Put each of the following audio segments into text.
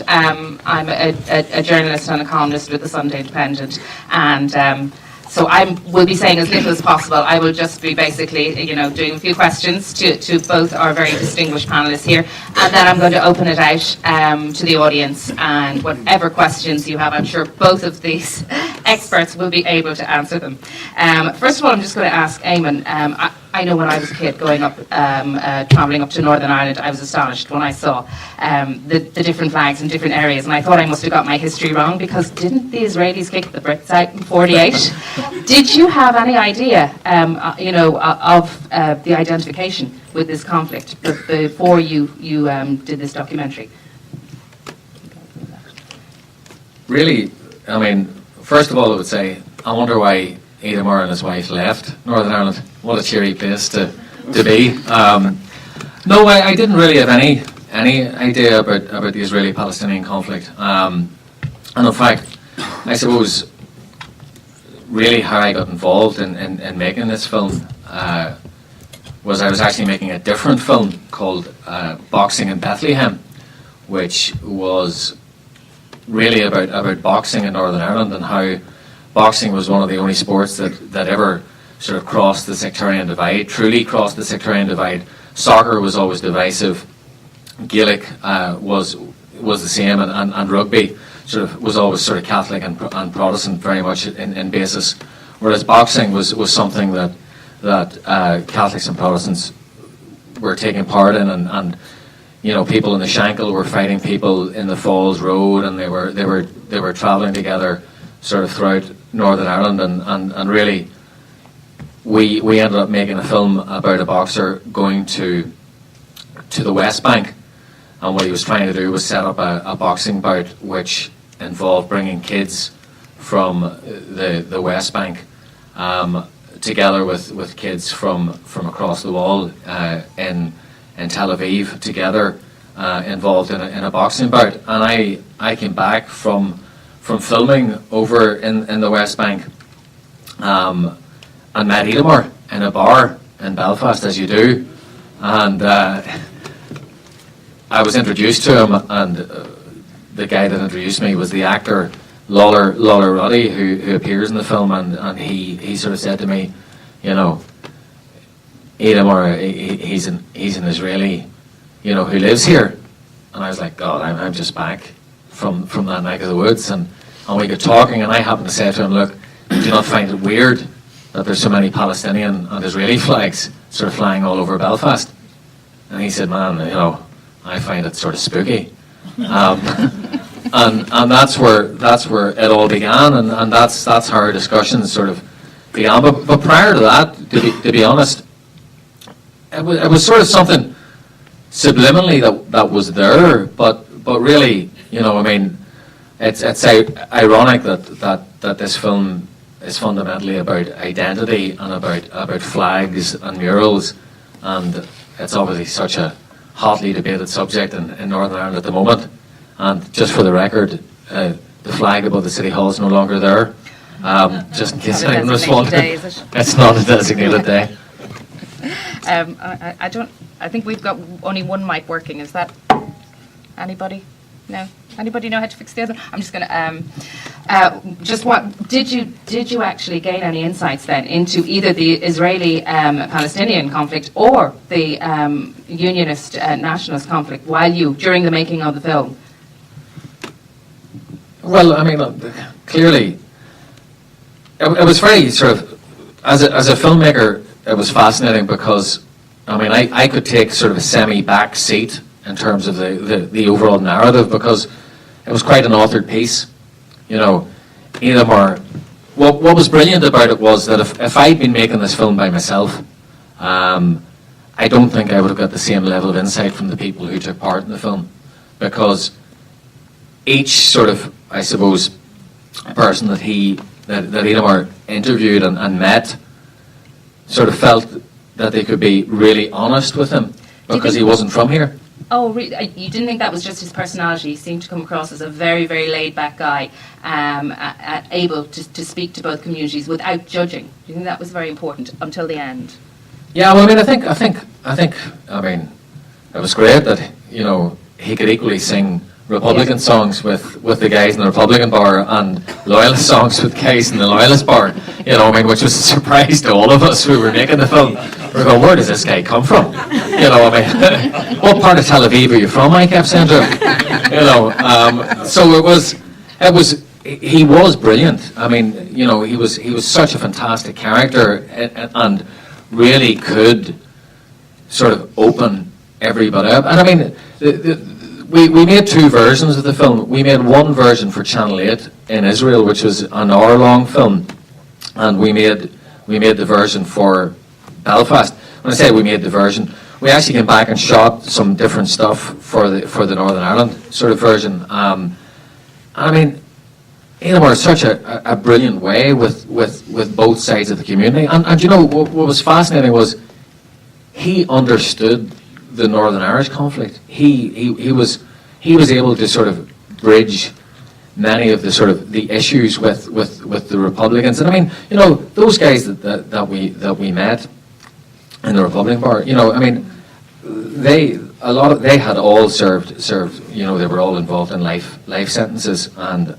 I'm a journalist and a columnist with the Sunday Independent, and so I will be saying as little as possible. I will just be basically, doing a few questions to both our very distinguished panelists here, and then I'm going to open it out to the audience, and whatever questions you have, I'm sure both of these experts will be able to answer them. First of all, I'm just going to ask Eamonn. I know when I was a kid going up, travelling up to Northern Ireland, I was astonished when I saw the different flags in different areas, and I thought I must have got my history wrong, because didn't the Israelis kick the Brits out in '48? Did you have any idea, of the identification with this conflict before you did this documentary? Really, first of all, I would say, I wonder why Ithamar and his wife left Northern Ireland. What a cheery place to be. No, I didn't really have any idea about the Israeli-Palestinian conflict. And in fact, I suppose really how I got involved in making this film was I was actually making a different film called Boxing in Bethlehem, which was really about boxing in Northern Ireland, and how boxing was one of the only sports that ever sort of crossed the sectarian divide, truly crossed the sectarian divide. Soccer was always divisive. Gaelic was the same, and rugby sort of was always sort of Catholic and Protestant very much in basis. Whereas boxing was something that Catholics and Protestants were taking part in, and people in the Shankill were fighting people in the Falls Road, and they were travelling together sort of throughout Northern Ireland, and really we ended up making a film about a boxer going to the West Bank, and what he was trying to do was set up a boxing bout which involved bringing kids from the West Bank together with kids from across the wall in Tel Aviv together, involved in a boxing bout. And I came back from filming over in the West Bank, and met Ithamar in a bar in Belfast, as you do, and I was introduced to him, and the guy that introduced me was the actor Lawler Ruddy, who appears in the film, and he sort of said to me, Ithamar, he's an Israeli, who lives here. And I was like, God, I'm just back from that neck of the woods, and we got talking, and I happened to say to him, look, do you not find it weird that there's so many Palestinian and Israeli flags sort of flying all over Belfast? And he said, man, I find it sort of spooky. And that's where it all began, and that's how our discussions sort of began. But prior to that, to be honest, it was sort of something subliminally that was there, but really, it's ironic that this film is fundamentally about identity and about flags and murals, and it's obviously such a hotly debated subject in Northern Ireland at the moment. And just for the record, the flag above the City Hall is no longer there. Just in case anyone was wondering, it's not a designated day. I think we've got only one mic working. Is that anybody? No. Anybody know how to fix the other? I'm just going to did you actually gain any insights then into either the Israeli-Palestinian conflict or the Unionist nationalist conflict during the making of the film? Well, clearly, it was very sort of, as a filmmaker, it was fascinating because, I could take sort of a semi-back seat in terms of the overall narrative, because it was quite an authored piece. Ithamar, what was brilliant about it was that if I'd been making this film by myself, I don't think I would have got the same level of insight from the people who took part in the film, because each sort of, I suppose, person that Ithamar interviewed and met sort of felt that they could be really honest with him because he wasn't from here. Oh, really? You didn't think that was just his personality? He seemed to come across as a very, very laid-back guy, able to speak to both communities without judging. Do you think that was very important until the end? Yeah, well, I think it was great that he could equally sing Republican songs with the guys in the Republican bar and Loyalist songs with guys in the Loyalist bar, you know, I mean, which was a surprise to all of us who were making the film. We're going, where does this guy come from? You know, I mean, what part of Tel Aviv are you from? I kept saying to him, you know. So he was brilliant. I mean, you know, he was such a fantastic character and really could sort of open everybody up. And I mean, we made two versions of the film. We made one version for Channel 8 in Israel, which was an hour-long film, and we made the version for Belfast. When I say we made the version, we actually came back and shot some different stuff for the Northern Ireland sort of version. And I mean, Ithamar is such a brilliant way with both sides of the community. And you know, what was fascinating was he understood the Northern Irish conflict. He was able to sort of bridge many of the sort of the issues with the Republicans. And I mean, you know, those guys that we met in the Republican bar, you know, I mean, they had all served, you know, they were all involved in life sentences. And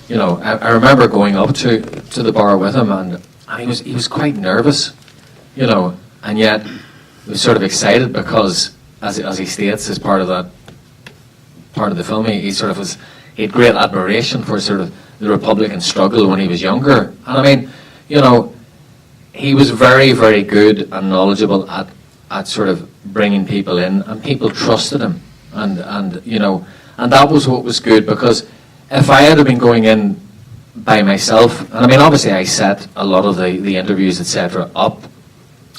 you know, I remember going up to the bar with him, and he was quite nervous, you know, and yet he was sort of excited because, as he states as part of the film, he had great admiration for sort of the Republican struggle when he was younger. And I mean, you know, he was very, very good and knowledgeable at sort of bringing people in, and people trusted him, and you know, and that was what was good, because if I had been going in by myself, and I mean, obviously I set a lot of the interviews, etc., up,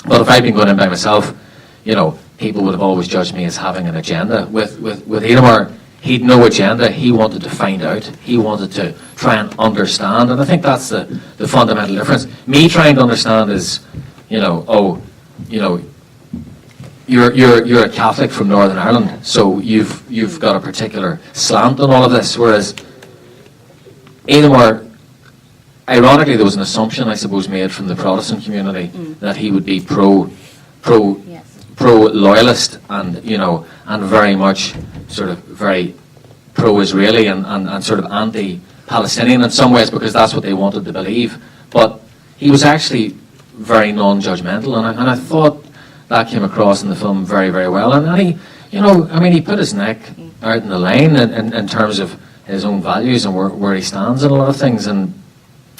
but if I'd been going in by myself, you know, people would have always judged me as having an agenda. With Ithamar, he'd no agenda. He wanted to find out. He wanted to try and understand, and I think that's the fundamental difference. Me trying to understand is, you know, oh, you know, you're a Catholic from Northern Ireland, so you've got a particular slant on all of this, whereas Ithamar, ironically, there was an assumption, I suppose, made from the Protestant community that he would be pro-loyalist, and you know, and very much sort of very pro-Israeli and sort of anti-Palestinian in some ways, because that's what they wanted to believe. But he was actually very non-judgmental, and I thought that came across in the film very, very well. And he, you know, I mean, he put his neck out in the line in terms of his own values and where he stands in a lot of things. And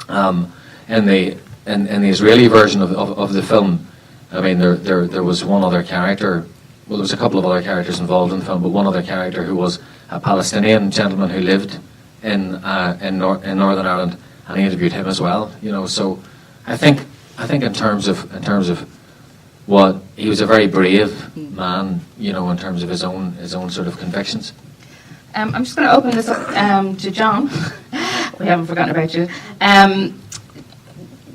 in the Israeli version of the film, I mean, there was one other character. Well, there was a couple of other characters involved in the film, but one other character who was a Palestinian gentleman who lived in Northern Ireland, and he interviewed him as well. You know, so I think in terms of what he was, a very brave man, you know, in terms of his own sort of convictions. I'm just going to open this up to John. We haven't forgotten about you.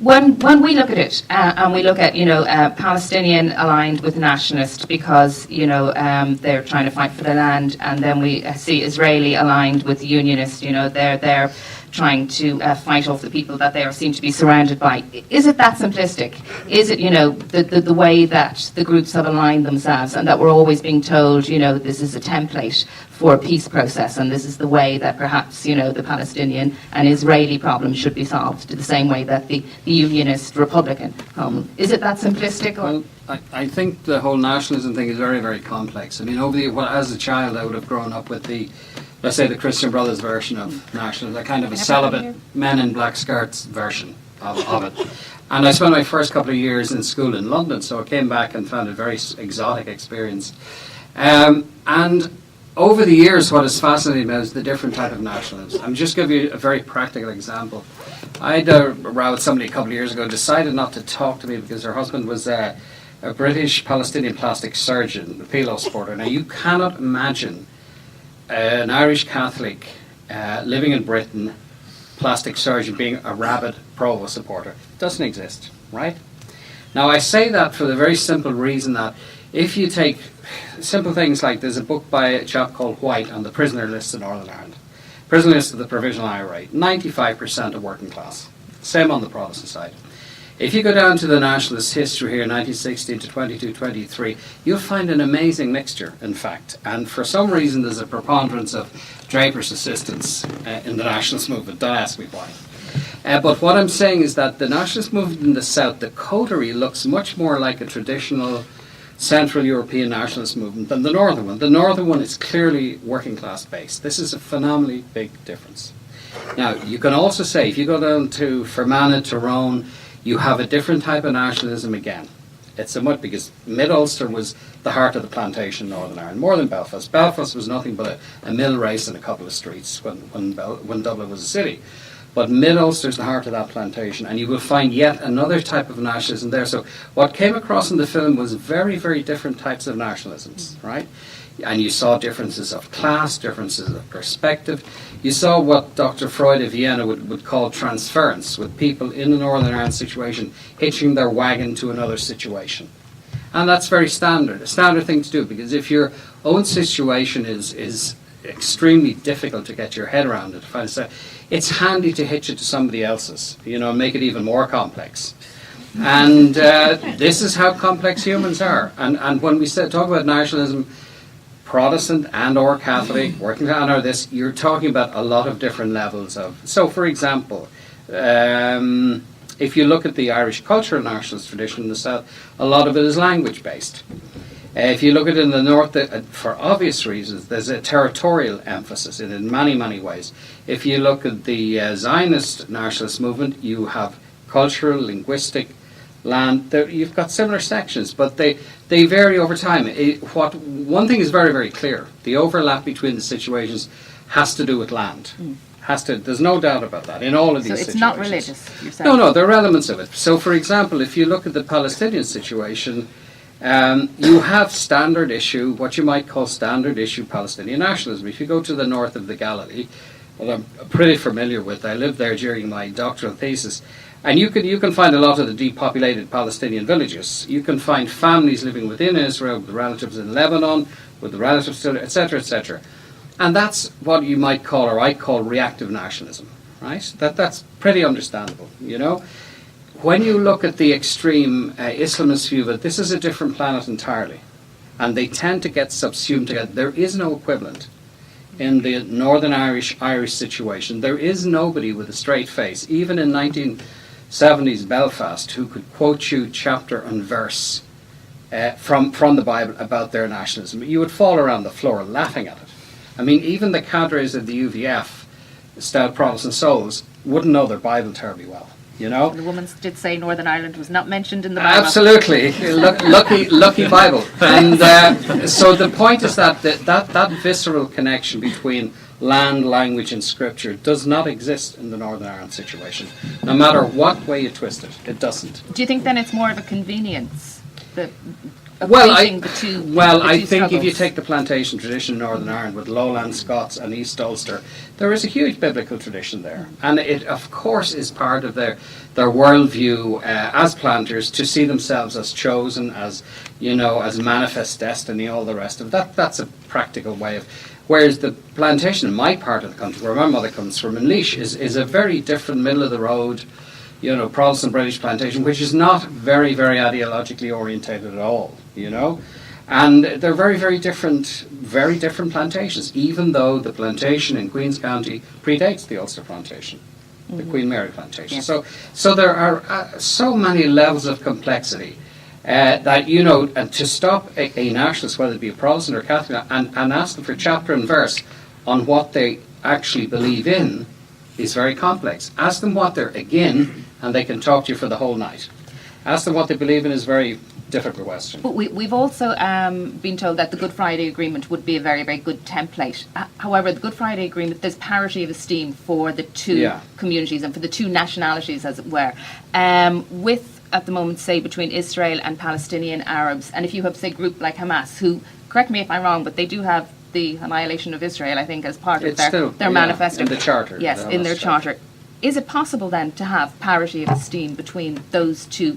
When we look at it, and we look at, you know, Palestinian aligned with nationalist because, you know, they're trying to fight for the land, and then we see Israeli aligned with unionist, you know, they're trying to fight off the people that they seem to be surrounded by. Is it that simplistic? Is it, you know, the way that the groups have aligned themselves, and that we're always being told, you know, this is a template for a peace process, and this is the way that perhaps, you know, the Palestinian and Israeli problem should be solved, the same way that the unionist Republican problem. Is it that simplistic? Or? Well, I think the whole nationalism thing is very, very complex. I mean, as a child, I would have grown up with let's say the Christian Brothers version of nationalism, a kind of a celibate men in black skirts version of it. And I spent my first couple of years in school in London, so I came back and found it a very exotic experience. And over the years, what has fascinated me is the different type of nationalism. I'm just give you a very practical example. I had a row with somebody a couple of years ago, decided not to talk to me because her husband was a British Palestinian plastic surgeon, a PLO supporter. Now, you cannot imagine an Irish Catholic living in Britain, plastic surgeon, being a rabid pro supporter. It doesn't exist, right? Now, I say that for the very simple reason that if you take simple things like, there's a book by a chap called White on the prisoner lists in Northern Ireland. Prisoner list of the Provisional IRA, 95% of working class. Same on the Protestant side. If you go down to the nationalist history here, 1916 to 22, 23, you'll find an amazing mixture, in fact. And for some reason, there's a preponderance of Draper's assistants in the nationalist movement. Don't ask me why. But what I'm saying is that the nationalist movement in the South, the coterie, looks much more like a traditional Central European nationalist movement than the Northern one. The Northern one is clearly working class based. This is a phenomenally big difference. Now, you can also say, if you go down to Fermanagh, Tyrone, you have a different type of nationalism again. It's somewhat because Mid-Ulster was the heart of the plantation in Northern Ireland, more than Belfast. Belfast was nothing but a mill race in a couple of streets when Dublin was a city. But Mid-Ulster is the heart of that plantation, and you will find yet another type of nationalism there. So what came across in the film was very, very different types of nationalisms, right? And you saw differences of class, differences of perspective. You saw what Dr. Freud of Vienna would call transference, with people in the Northern Ireland situation hitching their wagon to another situation. And that's very standard, a standard thing to do, because if your own situation is extremely difficult to get your head around it, it's handy to hitch it to somebody else's, make it even more complex. And this is how complex humans are. And when we talk about nationalism, Protestant and or Catholic, working on or this, you're talking about a lot of different levels of. So, for example, if you look at the Irish cultural nationalist tradition in the South, a lot of it is language based. If you look at it in the North, for obvious reasons, there's a territorial emphasis in many, many ways. If you look at the Zionist nationalist movement, you have cultural, linguistic, land. You've got similar sections, but they vary over time. One thing is very, very clear: the overlap between the situations has to do with land. There's no doubt about that in all of these situations. So it's not religious, you're saying? No, there are elements of it. So, for example, if you look at the Palestinian situation, you have standard issue, what you might call standard issue Palestinian nationalism. If you go to the north of the Galilee, well, I'm pretty familiar with. I lived there during my doctoral thesis. And you can find a lot of the depopulated Palestinian villages. You can find families living within Israel, with relatives in Lebanon, with the relatives still, etc., etc. And that's what you might call, or I call, reactive nationalism, right? That's pretty understandable, When you look at the extreme Islamist view of it, this is a different planet entirely. And they tend to get subsumed together. There is no equivalent in the Northern Irish situation. There is nobody with a straight face, even in 1970s Belfast, who could quote you chapter and verse from the Bible about their nationalism. You would fall around the floor laughing at it. I mean, even the cadres of the UVF, stout Protestant souls, wouldn't know their Bible terribly well. The woman did say Northern Ireland was not mentioned in the Bible. Absolutely, lucky Bible. And so the point is that visceral connection between land, language, and scripture does not exist in the Northern Ireland situation. No matter what way you twist it, it doesn't. Do you think then it's more of a convenience? I think if you take the plantation tradition in Northern Ireland with Lowland Scots and East Ulster, there is a huge biblical tradition there. And it, of course, is part of their worldview as planters to see themselves as chosen, as manifest destiny, all the rest of it. That's a practical way of. Whereas the plantation in my part of the country, where my mother comes from, in Laois, is a very different, middle of the road, Protestant British plantation, which is not very, very ideologically orientated at all, And they're very, very different plantations, even though the plantation in Queen's County predates the Ulster plantation, the Queen Mary plantation. Yeah. So there are so many levels of complexity that, and to stop a nationalist, whether it be a Protestant or Catholic, and ask them for chapter and verse on what they actually believe in is very complex. Ask them what they're again, and they can talk to you for the whole night. Ask them what they believe in is a very difficult question. But we've also been told that the Good Friday Agreement would be a very, very good template. However, the Good Friday Agreement, there's parity of esteem for the two communities and for the two nationalities, as it were. With, at the moment, say, between Israel and Palestinian Arabs, and if you have, say, a group like Hamas, who, correct me if I'm wrong, but they do have the annihilation of Israel, I think, as part of their manifesto. In the charter. Yes, in their charter. Is it possible then to have parity of esteem between those two,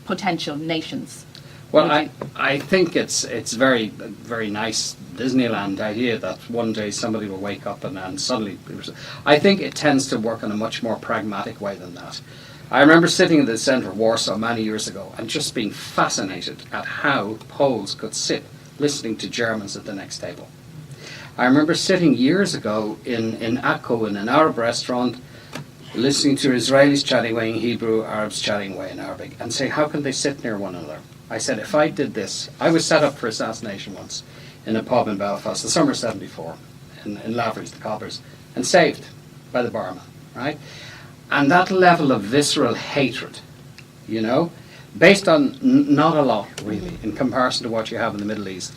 potential nations? Well, I think it's very, very nice Disneyland idea that one day somebody will wake up and suddenly. I think it tends to work in a much more pragmatic way than that. I remember sitting in the centre of Warsaw many years ago and just being fascinated at how Poles could sit listening to Germans at the next table. I remember sitting years ago in Akko in an Arab restaurant, listening to Israelis chatting away in Hebrew, Arabs chatting away in Arabic, and saying, how can they sit near one another? I said, if I did this, I was set up for assassination once in a pub in Belfast, the summer of '74, in Lavery's, the Cobbers, and saved by the barman, right? And that level of visceral hatred, you know, based on not a lot, really, in comparison to what you have in the Middle East.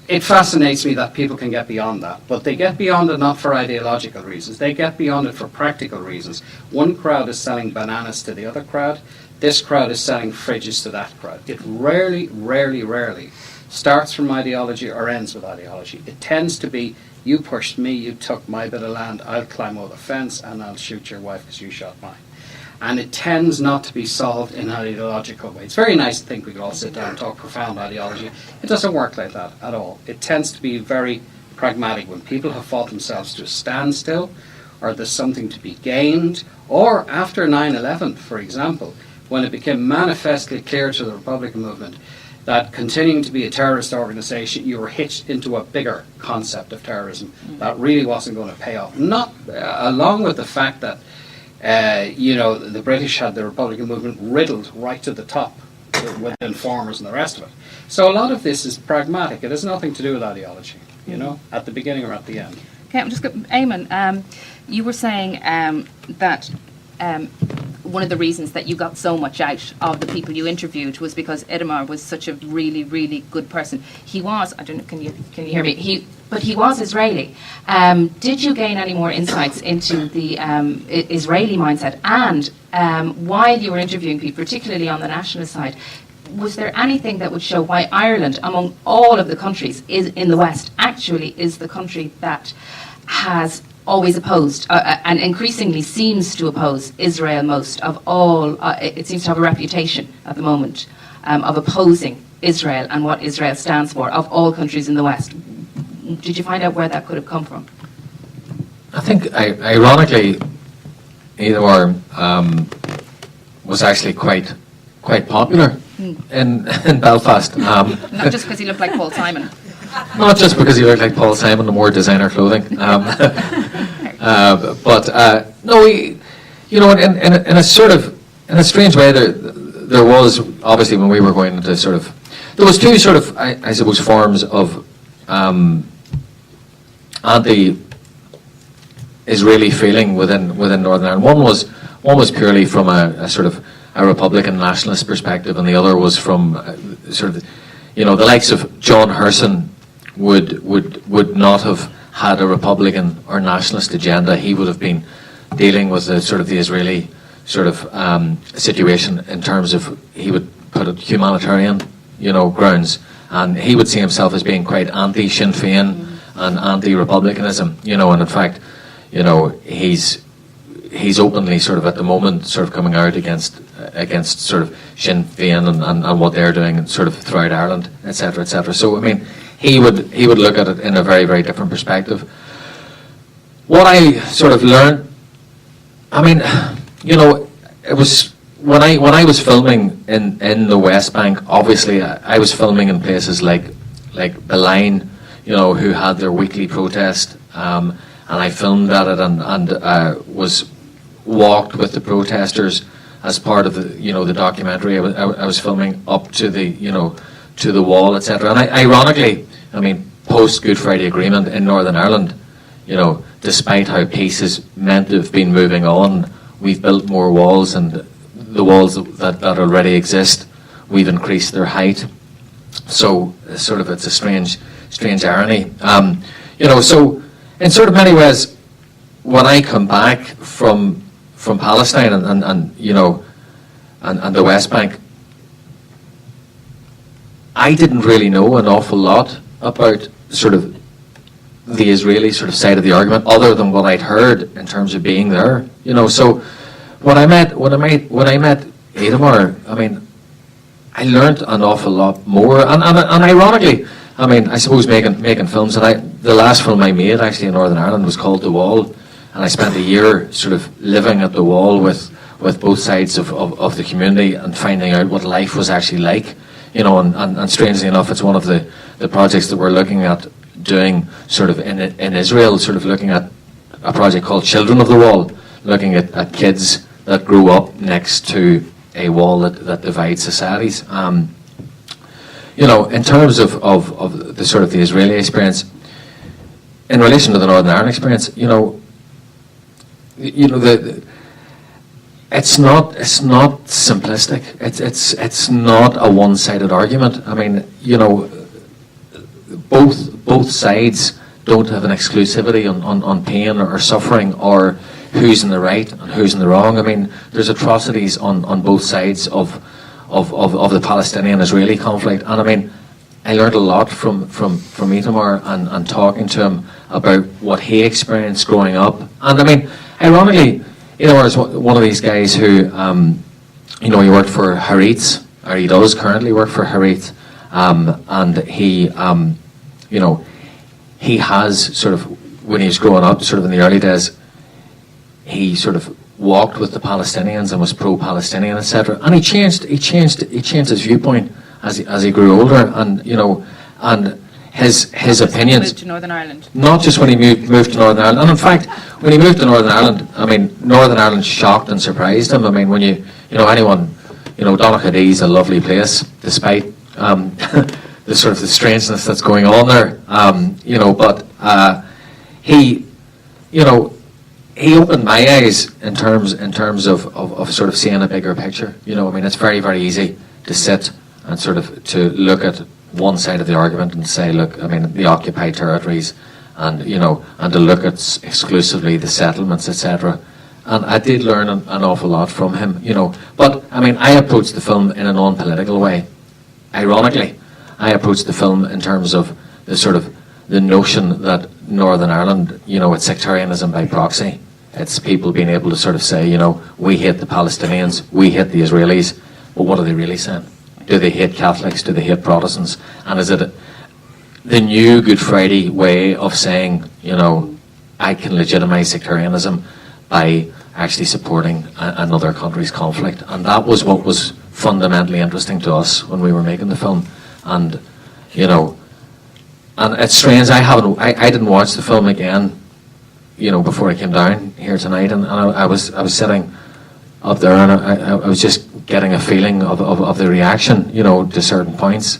It fascinates me that people can get beyond that, but they get beyond it not for ideological reasons. They get beyond it for practical reasons. One crowd is selling bananas to the other crowd. This crowd is selling fridges to that crowd. It rarely starts from ideology or ends with ideology. It tends to be, you pushed me, you took my bit of land, I'll climb over the fence and I'll shoot your wife because you shot mine. And it tends not to be solved in an ideological way. It's very nice to think we could all sit down and talk profound ideology. It doesn't work like that at all. It tends to be very pragmatic. When people have fought themselves to a standstill, or there's something to be gained, or after 9/11, for example, when it became manifestly clear to the Republican movement that continuing to be a terrorist organization, you were hitched into a bigger concept of terrorism that really wasn't going to pay off. Not along with the fact that the British had the Republican movement riddled right to the top with informers and the rest of it. So a lot of this is pragmatic. It has nothing to do with ideology, at the beginning or at the end. Okay, I'm just going Eamonn, you were saying that one of the reasons that you got so much out of the people you interviewed was because Ithamar was such a really, really good person. He was, I don't know, can you hear me? But he was Israeli. Did you gain any more insights into the Israeli mindset? And while you were interviewing people, particularly on the nationalist side, was there anything that would show why Ireland, among all of the countries in the West, actually is the country that has always opposed and increasingly seems to oppose Israel most of all? It seems to have a reputation at the moment of opposing Israel and what Israel stands for of all countries in the West. Did you find out where that could have come from? I think, ironically, Ithamar was actually quite popular in Belfast. Not just because he looked like Paul Simon. Not just because he looked like Paul Simon and wore designer clothing. But no, in a strange way, there was obviously when we were going into there was two I suppose forms of anti-Israeli feeling within Northern Ireland. One was purely from a Republican nationalist perspective, and the other was from the likes of John Herson would not have had a Republican or nationalist agenda. He would have been dealing with the Israeli situation in terms of, he would put it, humanitarian grounds, and he would see himself as being quite anti-Sinn Féin and anti-republicanism, and in fact, he's openly at the moment coming out against Sinn Féin and what they're doing throughout Ireland, etc., etc. So I mean, he would look at it in a very, very different perspective. What I learned, I mean, it was when I was filming in the West Bank. Obviously, I was filming in places like Beline, who had their weekly protest, and I filmed at it and was walked with the protesters as part of the documentary. I was filming up to to the wall, etc. And ironically, I mean, post Good Friday Agreement in Northern Ireland, despite how peace is meant to have been moving on, we've built more walls, and the walls that already exist, we've increased their height. So it's a strange irony. So in many ways, when I come back from Palestine and the West Bank, I didn't really know an awful lot about the Israeli side of the argument, other than what I'd heard in terms of being there. So when I met Ithamar, I mean, I learned an awful lot more. And ironically, I mean, I suppose making films, and the last film I made actually in Northern Ireland was called The Wall, and I spent a year sort of living at the wall with both sides of the community and finding out what life was actually like, you know, and strangely enough, it's one of the projects that we're looking at doing sort of in Israel, sort of looking at a project called Children of the Wall, looking at kids that grew up next to a wall that divides societies. You know, in terms of the sort of the Israeli experience, in relation to the Northern Ireland experience, you know, it's not simplistic. It's not a one-sided argument. I mean, you know, both sides don't have an exclusivity on pain or suffering or who's in the right and who's in the wrong. I mean, there's atrocities on both sides of the Palestinian-Israeli conflict, and I mean, I learned a lot from Ithamar and talking to him about what he experienced growing up. And I mean, ironically, Ithamar is one of these guys who, you know, he worked for Haaretz, or he does currently work for Haaretz, and he, you know, he has sort of, when he was growing up, sort of in the early days, he sort of walked with the Palestinians and was pro-Palestinian, etc. And he changed his viewpoint as he grew older, and you know, and his opinions. Moved to Northern Ireland. Not just when he moved to Northern Ireland, and in fact, when he moved to Northern Ireland, I mean, Northern Ireland shocked and surprised him. I mean, when you know, anyone, you know, Donaghadee is a lovely place, despite the sort of the strangeness that's going on there. You know, but he, you know, he opened my eyes in terms of sort of seeing a bigger picture. You know, I mean, it's very, very easy to sit and sort of to look at one side of the argument and say, look, I mean, the occupied territories, and you know, and to look at exclusively the settlements, etc. And I did learn an awful lot from him, you know. But I mean, I approached the film in a non-political way. Ironically, I approached the film in terms of the sort of the notion that Northern Ireland, you know, it's sectarianism by proxy. It's people being able to sort of say, you know, we hate the Palestinians, we hate the Israelis, but what are they really saying? Do they hate Catholics? Do they hate Protestants? And is it the new Good Friday way of saying, you know, I can legitimize sectarianism by actually supporting another country's conflict? And that was what was fundamentally interesting to us when we were making the film. And, you know, and it's strange, I didn't watch the film again, you know, before I came down here tonight, and I was sitting up there, and I was just getting a feeling of the reaction, you know, to certain points.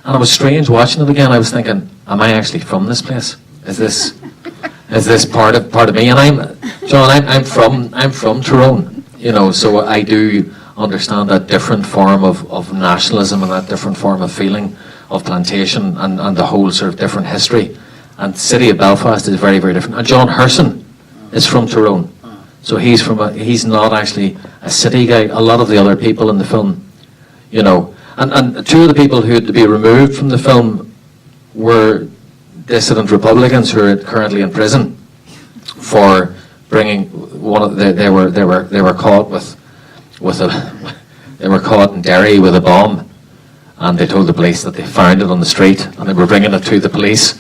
And it was strange watching it again. I was thinking, am I actually from this place? Is this part of me? And I'm from Tyrone, you know, so I do understand that different form of nationalism and that different form of feeling of plantation and the whole sort of different history. And the city of Belfast is very, very different. And John Herson is from Tyrone. So he's not actually a city guy. A lot of the other people in the film, you know, and two of the people who had to be removed from the film were dissident Republicans who are currently in prison for bringing they were caught they were caught in Derry with a bomb, and they told the police that they found it on the street and they were bringing it to the police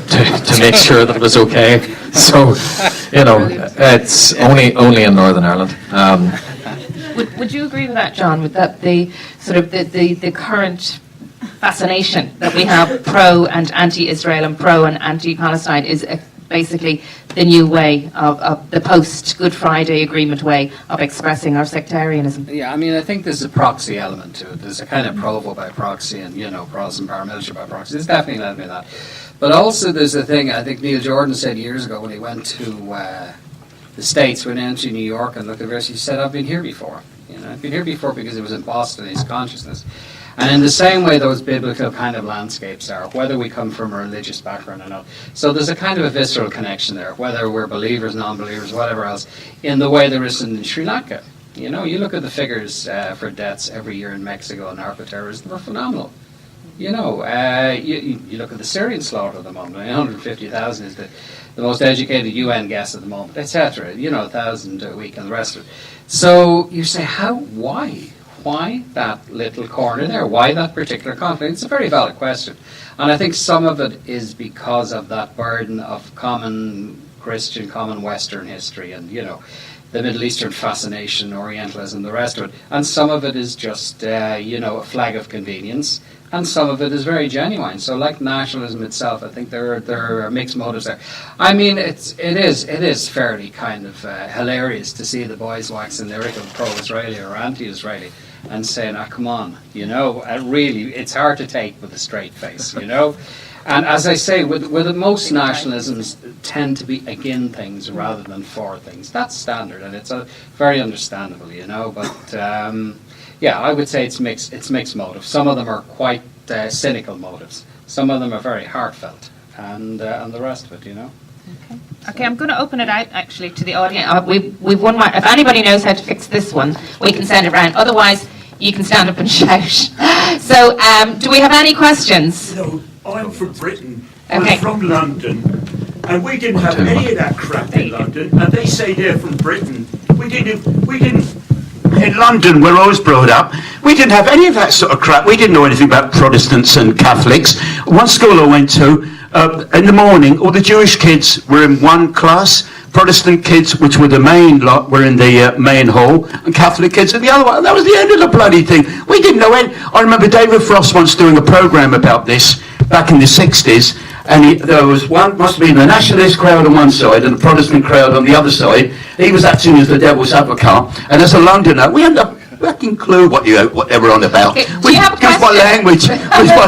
to make sure that it was okay. So, you know, it's only in Northern Ireland. Would you agree with that, John? With that, the sort of the current fascination that we have pro and anti-Israel and pro and anti-Palestine is basically the new way of the post-Good Friday Agreement way of expressing our sectarianism. Yeah, I mean, I think there's a proxy element to it. There's a kind of provo by proxy and, you know, Protestant paramilitary by proxy. There's definitely an element of that. But also there's a thing, I think Neil Jordan said years ago when he went to the States, went into New York and looked at university, he said, I've been here before. You know, I've been here before because it was impost in his consciousness. And in the same way those biblical kind of landscapes are, whether we come from a religious background or not. So there's a kind of a visceral connection there, whether we're believers, non-believers, whatever else, in the way there is in Sri Lanka. You know, you look at the figures for deaths every year in Mexico and narco-terrorism, they're phenomenal. You know, you look at the Syrian slaughter at the moment. 150,000 is the most educated UN guess at the moment, etc. You know, 1,000 a week and the rest of it. So you say, why? Why that little corner there? Why that particular conflict? It's a very valid question. And I think some of it is because of that burden of common Christian, common Western history, and the Middle Eastern fascination, Orientalism, the rest of it. And some of it is just a flag of convenience, and some of it is very genuine. So, like nationalism itself, I think there are mixed motives there. I mean, it is fairly kind of hilarious to see the boys waxing lyrical pro-Israeli or anti-Israeli and saying, come on, really, it's hard to take with a straight face, And as I say, with most nationalisms tend to be against things rather than for things. That's standard, and it's very understandable, But I would say it's mixed motives. Some of them are quite cynical motives. Some of them are very heartfelt, and the rest of it, Okay, I'm going to open it out actually to the audience. We've one more. If anybody knows how to fix this one, we can send it round. Otherwise, you can stand up and shout. So, do we have any questions? No, I'm from Britain. Okay. I'm from London. And we didn't have any of that crap in London. And they say they're from Britain. We didn't, in London, where I was brought up, we didn't have any of that sort of crap. We didn't know anything about Protestants and Catholics. One school I went to, in the morning, all the Jewish kids were in one class. Protestant kids, which were the main lot, were in the main hall, and Catholic kids in the other one. And that was the end of the bloody thing. We didn't know it. I remember David Frost once doing a programme about this back in the 60s, and there was one, must have been the nationalist crowd on one side and the Protestant crowd on the other side. He was acting as the devil's advocate, and as a Londoner, we had no fucking clue what they were on about. Okay, do you have a question? What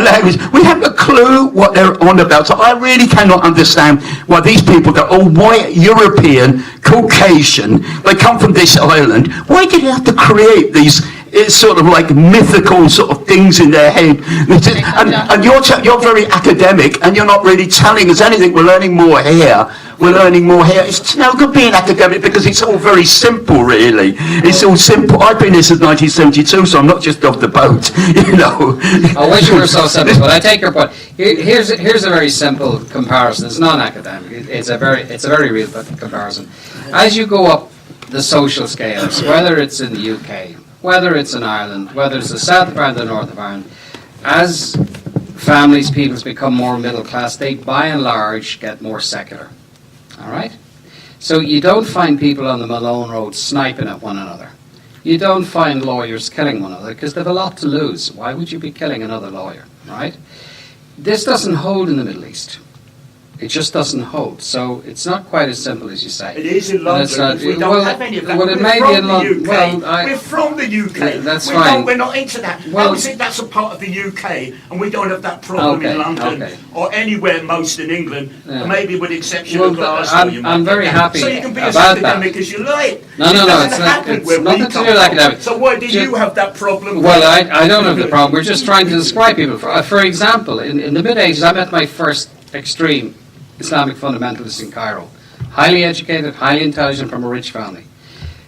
language? We haven't a clue what they're on about. So I really cannot understand why these people that are all white, European, Caucasian, they come from this island. Why do they have to create these? It's sort of like mythical sort of things in their head. And you're very academic, and you're not really telling us anything. We're learning more here. It's no good being academic because it's all very simple, really. It's all simple. I've been here since 1972, so I'm not just off the boat, I wish it were so simple, but I take your point. Here's a very simple comparison. It's non-academic. It's a very real comparison. As you go up the social scales, whether it's in the UK, whether it's in Ireland, whether it's the south of Ireland, the north of Ireland, as families, peoples become more middle class, they by and large get more secular. All right? So you don't find people on the Malone Road sniping at one another. You don't find lawyers killing one another because they have a lot to lose. Why would you be killing another lawyer? Right? This doesn't hold in the Middle East. It just doesn't hold. So it's not quite as simple as you say. It is in London. We don't have any of that. Well, it may be in London. We're from the UK. That's fine. We're not into that. Well, I think that's a part of the UK, and we don't have that problem in London or anywhere most in England. Yeah. Maybe with the exception of Glasgow. I'm very happy so you can be as about academic that. as you like. No, it's nothing to do with academic. So why did you have that problem? Well, I don't have the problem. We're just trying to describe people. For example, in the mid-ages, I met my first extreme Islamic fundamentalist in Cairo. Highly educated, highly intelligent, from a rich family.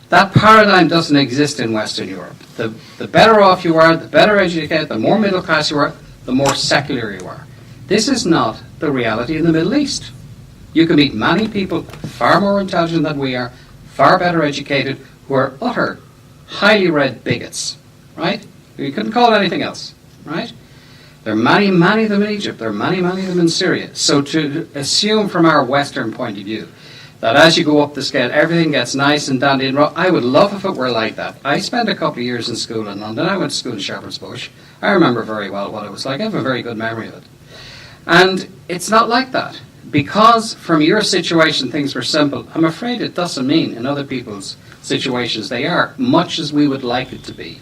That paradigm doesn't exist in Western Europe. The better off you are, the better educated, the more middle class you are, the more secular you are. This is not the reality in the Middle East. You can meet many people far more intelligent than we are, far better educated, who are utter, highly read bigots. Right? You couldn't call it anything else. Right? There are many, many of them in Egypt. There are many, many of them in Syria. So to assume from our Western point of view that as you go up the scale, everything gets nice and dandy and I would love if it were like that. I spent a couple of years in school in London. I went to school in Shepherd's Bush. I remember very well what it was like. I have a very good memory of it. And it's not like that. Because from your situation things were simple, I'm afraid it doesn't mean in other people's situations they are, much as we would like it to be.